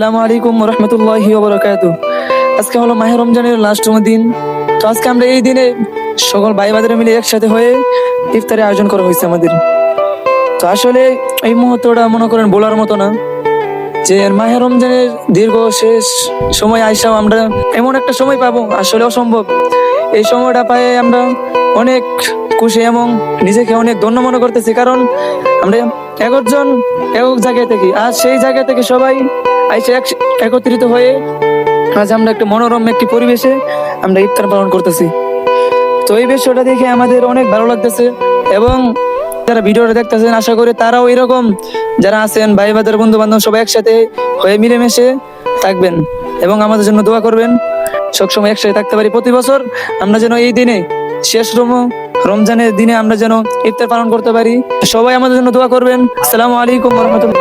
আসসালামু আলাইকুম রহমতুল্লাহি ওয়া বারাকাতুহু। আজকে হলো মাহে রমজানের লাস্টতম দিন। তো আজকে আমরা এই দিনে সকল ভাই বাজারে মিলে একসাথে হয়ে ইফতারের আয়োজন করা হয়েছে আমাদের। তো আসলে এই মুহূর্তটা মনে করেন বলার মতো না, যে মাহে রমজানের দীর্ঘ শেষ সময় আইসাও আমরা এমন একটা সময় পাবো আসলে অসম্ভব। এই সময়টা পাই আমরা অনেক খুশি এবং নিজেকে অনেক ধন্য মনে করতেছি, কারণ আমরা একজন এক জায়গা থেকে আর সেই জায়গা থেকে সবাই আইসে একত্রিত হয়ে আজ আমরা একটা মনোরম একটি পরিবেশে আমরা ইফতার পালন করতেছি। তো এই বিষয়টা দেখে আমাদের অনেক ভালো লাগতেছে এবং যারা ভিডিওটা দেখতেছেন আশা করি তারাও এরকম যারা আছেন ভাই বাজার বন্ধু বান্ধব সবাই একসাথে হয়ে মিলেমিশে থাকবেন এবং আমাদের জন্য দোয়া করবেন সবসময় একসাথে থাকতে পারি। প্রতি বছর আমরা যেন এই দিনে শেষতম রমজানের দিনে আমরা যেন ইফতার পালন করতে পারি। সবাই আমাদের জন্য দোয়া করবেন। আসসালামু আলাইকুম ওয়া রাহমাতুল্লাহ।